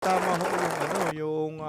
Tama ho yung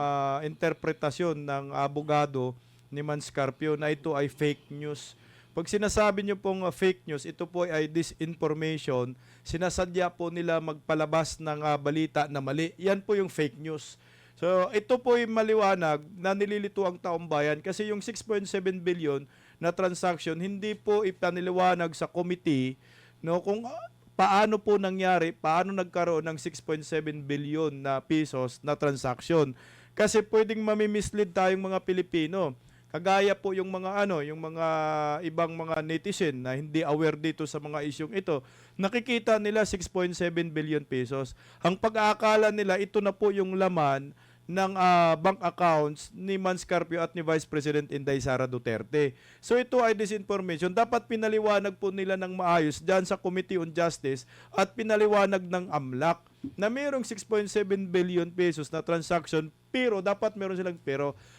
interpretasyon ng abogado ni Manscarpio na ito ay fake news. Pag sinasabi niyo pong fake news, ito po ay disinformation, sinasadya po nila magpalabas ng balita na mali. Yan po yung fake news. So ito po ay maliwanag na nililito ang taong bayan kasi yung 6.7 billion na transaction hindi po ipaniliwanag sa committee, no, kung paano po nangyari, paano nagkaroon ng 6.7 billion na pesos na transaction. Kasi pwedeng mamimislead tayong mga Pilipino. Kagaya po yung mga yung mga ibang mga netizen na hindi aware dito sa mga isyung ito. Nakikita nila 6.7 billion pesos. Ang pag-aakala nila ito na po yung laman ng bank accounts ni Manscarpio at ni Vice President Inday Sara Duterte. So ito ay disinformation. Dapat pinaliwanag po nila ng maayos dyan sa Committee on Justice at pinaliwanag ng AMLAC na mayroong 6.7 billion pesos na transaction pero dapat meron silang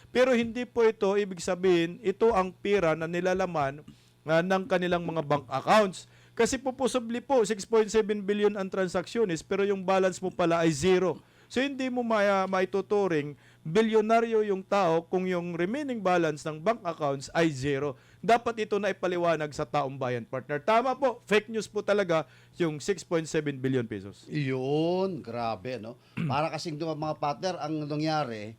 pero hindi po ito ibig sabihin ito ang pera na nilalaman ng kanilang mga bank accounts. Kasi po possibly po 6.7 billion ang transactions pero yung balance mo pala ay zero. So hindi mo maituturing bilyonaryo yung tao kung yung remaining balance ng bank accounts ay zero. Dapat ito na ipaliwanag sa taong bayan, partner. Tama po, fake news po talaga yung 6.7 billion pesos. Iyon, grabe, no? Para kasing doon mga partner, ang nangyari,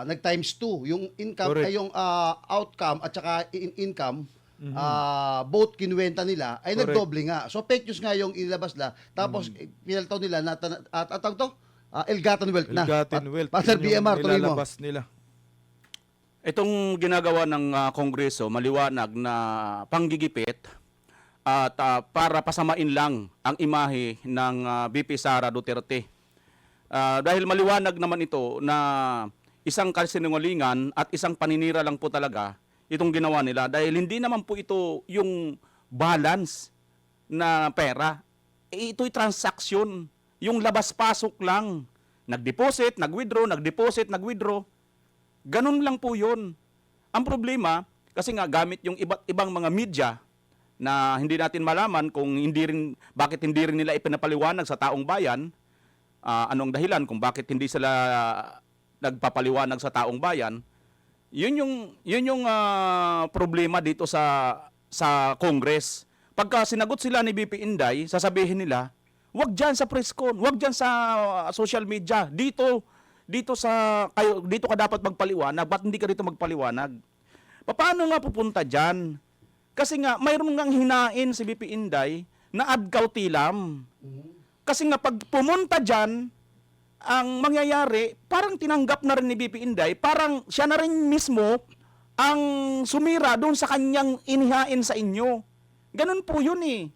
nag times 2 yung income Correct. ay yung outcome at saka income both kinuwenta nila ay Correct. nagdoble nga. So fake news nga yung inilabas na tapos pinaltaw nila na atang to ill-gotten wealth na. Ill-gotten wealth. Partner Yun yung BMR tuloy mo. nilalabas nila. Itong ginagawa ng Kongreso, maliwanag na panggigipit at para pasamain lang ang imahe ng VP Sara Duterte. Dahil maliwanag naman ito na isang kasinungalingan at isang paninira lang po talaga itong ginawa nila. Dahil hindi naman po ito yung balance na pera. Ito'y transaksyon. Yung labas-pasok lang. Nag-deposit, nag-withdraw, nag-deposit, nag-withdraw. Ganun lang po yun. Ang problema, kasi nga gamit yung ibang mga media na hindi natin malaman kung bakit hindi rin nila ipinapaliwanag sa taong bayan, anong dahilan kung bakit hindi sila nagpapaliwanag sa taong bayan. Yun yung problema dito sa Congress. Pagka sinagot sila ni BP Inday, sasabihin nila, wag diyan sa press con, wag diyan sa social media. Dito ka dapat magpaliwanag, ba't hindi ka dito magpaliwanag? Paano nga pupunta diyan? Kasi nga mayroon ngang hinain si BP Inday na ad cautilam. Kasi nga pag pumunta diyan, ang mangyayari, parang tinanggap na rin ni BP Inday, parang siya na rin mismo ang sumira doon sa kanyang inihain sa inyo. Ganun po yun eh.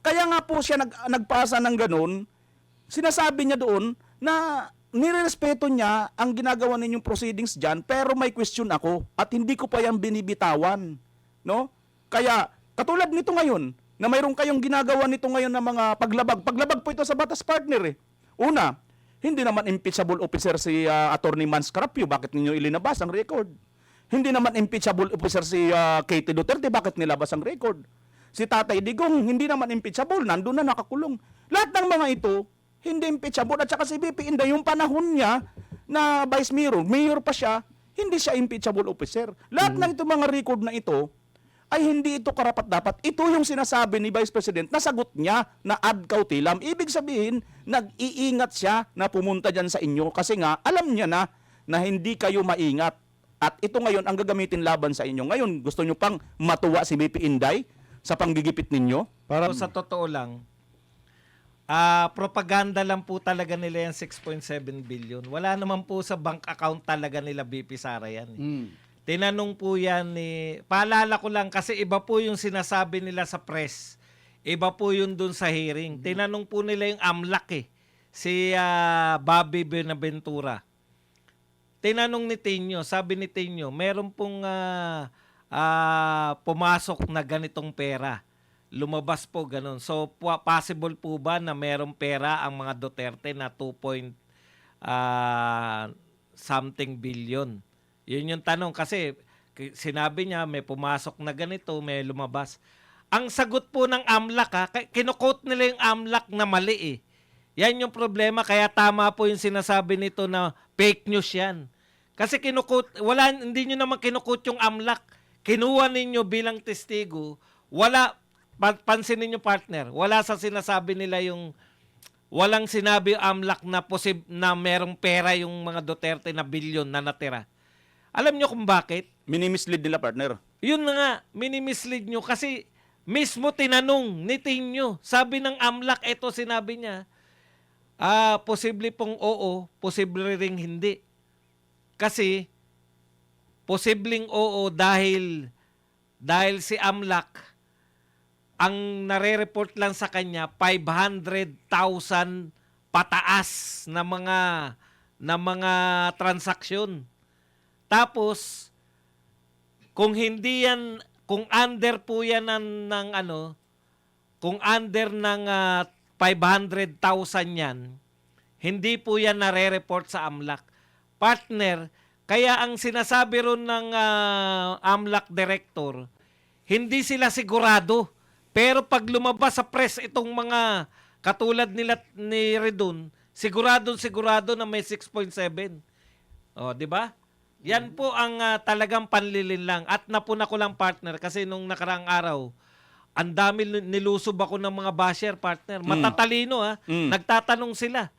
Kaya nga po siya nagpasa ng ganun, sinasabi niya doon na nirerespeto niya ang ginagawa ninyong proceedings dyan, pero may question ako at hindi ko pa yan binibitawan. No? Kaya, katulad nito ngayon, na mayroon kayong ginagawa nito ngayon na mga paglabag. Paglabag po ito sa batas, partner eh. Una, hindi naman impeachable officer si Attorney Manscarpio. Bakit ninyo ilinabas ang record? Hindi naman impeachable officer si Katie Duterte. Bakit nilabas ang record? Si Tatay Digong, hindi naman impeachable. Nandun na nakakulong. Lahat ng mga ito, hindi impeachable. At saka si BP Inday, yung panahon niya na vice mayor pa siya, hindi siya impeachable officer. Lahat ng itong mga record na ito, ay hindi ito karapat-dapat. Ito yung sinasabi ni Vice President na sagot niya na ad cautilam. Ibig sabihin, nag-iingat siya na pumunta dyan sa inyo kasi nga alam niya na hindi kayo maingat. At ito ngayon ang gagamitin laban sa inyo. Ngayon, gusto nyo pang matuwa si BP Inday sa panggigipit ninyo? Para sa totoo lang, propaganda lang po talaga nila yung 6.7 billion. Wala naman po sa bank account talaga nila BP Sara yan. Tinanong po yan ni... Paalala ko lang kasi iba po yung sinasabi nila sa press. Iba po yun dun sa hearing. Tinanong po nila yung AMLAC eh. Si Bobby Benaventura. Tinanong ni Tenyo, sabi ni Tenyo, meron pong pumasok na ganitong pera. Lumabas po ganun. So possible po ba na merong pera ang mga Duterte na 2 something billion? Yun yung tanong kasi sinabi niya may pumasok na ganito, may lumabas. Ang sagot po ng AMLAC, kinukote nila yung AMLAC na mali eh. Yan yung problema, kaya tama po yung sinasabi nito na fake news yan. Kasi hindi nyo naman kinukut yung AMLAC. Kinuha ninyo bilang testigo, pansinin ninyo partner, wala sa sinasabi nila walang sinabi AMLAC na merong pera yung mga Duterte na bilyon na natira. Alam nyo kung bakit? Minimislead nila, partner. Yun na nga, minimislead nyo kasi mismo tinanong ni Tinyo. Sabi ng AMLAC, eto sinabi niya, posible pong oo, posible ring hindi. Kasi, posibleng oo dahil si AMLAC, ang nare-report lang sa kanya, 500,000 pataas na mga transaksyon. Tapos, kung under po yan kung under ng 500,000 yan, hindi po yan nare-report sa AMLAC. Partner, kaya ang sinasabi ron ng AMLAC director, hindi sila sigurado. Pero pag lumabas sa press itong mga katulad ni Redon, sigurado na may 6.7. Oh, di ba? Yan po ang talagang panlilinlang. At napuna ko lang, partner, kasi nung nakaraang araw, ang dami nilusob ako ng mga basher, partner. Matatalino, nagtatanong sila.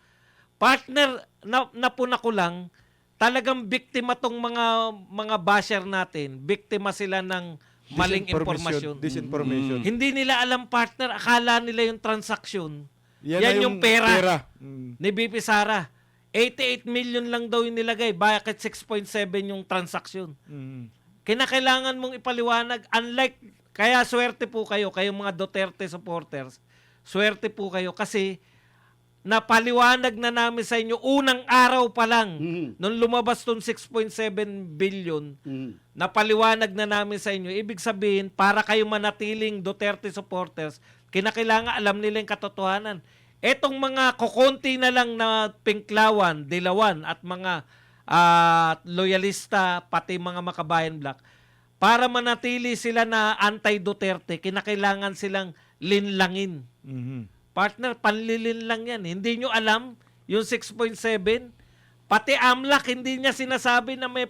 Partner, napuna ko lang, talagang biktima tong mga basher natin. Biktima sila ng maling impormasyon. Disinformation. Hindi nila alam, partner. Akala nila yung transaksyon. Yan Yan na yung pera. Mm. Ni BP Sara. 88 million lang daw yung nilagay. Bakit 6.7 yung transaksyon? Mm. Kinakailangan mong ipaliwanag. Kaya swerte po kayo, kayong mga Duterte supporters. Swerte po kayo kasi napaliwanag na namin sa inyo unang araw pa lang nung lumabas tong 6.7 billion, napaliwanag na namin sa inyo. Ibig sabihin, para kayo manatiling Duterte supporters, kinakailangan alam nila yung katotohanan. Etong mga kukunti na lang na Pinklawan, Dilawan at mga loyalista, pati mga Makabayan Black, para manatili sila na anti-Duterte, kinakailangan silang linlangin. Mhm. Partner, panlilin lang yan. Hindi nyo alam yung 6.7? Pati AMLAC, hindi niya sinasabi na may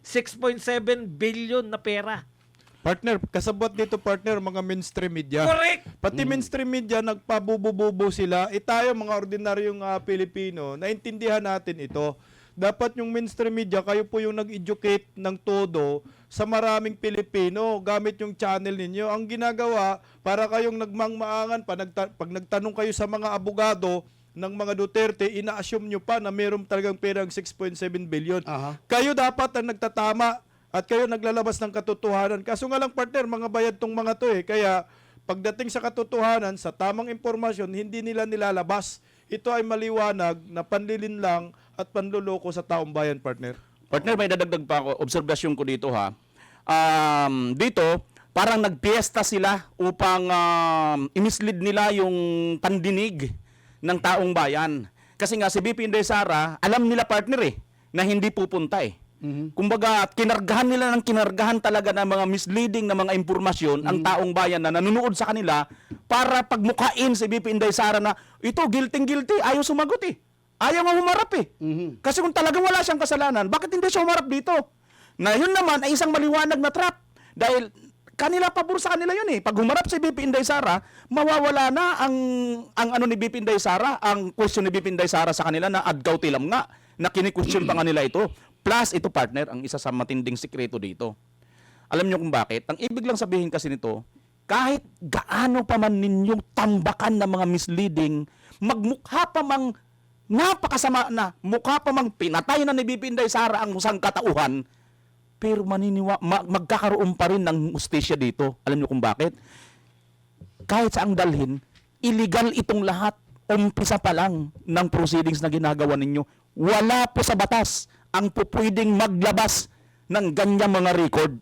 6.7 billion na pera. Partner, kasabot dito, partner, mga mainstream media. Correct! Pati mainstream media, nagpabubo-bubo sila. Tayo, mga ordinaryong Pilipino, naintindihan natin ito. Dapat yung mainstream media, kayo po yung nag-educate ng todo sa maraming Pilipino gamit yung channel ninyo. Ang ginagawa, para kayong nagmangmaangan pa, pag nagtanong kayo sa mga abogado ng mga Duterte, ina-assume nyo pa na mayroong talagang perang 6.7 billion. Kayo dapat ang nagtatama at kayo naglalabas ng katotohanan. Kaso nga lang, partner, mga bayad tong mga to Kaya pagdating sa katotohanan, sa tamang impormasyon, hindi nila nilalabas. Ito ay maliwanag na panlilin lang at panluloko sa taong bayan, partner. Partner, may dadagdag pa ako. Obserbasyon ko dito, ha. Dito, parang nagpiesta sila upang imislead nila yung pandinig ng taong bayan. Kasi nga si BP Inday Sara, alam nila, partner, na hindi pupunta Kumbaga, kinargahan talaga ng mga misleading na mga impormasyon ang taong bayan na nanonood sa kanila para pagmukain si BP Inday Sara na ito, guilty, ayaw sumagot Ayaw nga humarap Kasi kung talagang wala siyang kasalanan, bakit hindi siya humarap dito? Na yun naman ay isang maliwanag na trap. Dahil pabor sa kanila yun Pag humarap si BP Inday Sara, mawawala na ang ano ni BP Inday Sara, ang question ni BP Inday Sara sa kanila na adgaw tilam nga, na kini-question pa nga nila ito. Plus, ito, partner, ang isa sa matinding sikreto dito. Alam niyo kung bakit? Ang ibig lang sabihin kasi nito, kahit gaano pa man ninyong tambakan ng mga misleading, magmukha pa mang napakasama na, mukha pa mang pinatay na ni BP Inday Sara ang usang katauhan, pero magkakaroon pa rin ng hustisya dito. Alam niyo kung bakit? Kahit saang dalhin, illegal itong lahat. Umpisa pa lang ng proceedings na ginagawa ninyo. Wala po sa batas ang pupwedeng maglabas ng ganyang mga record.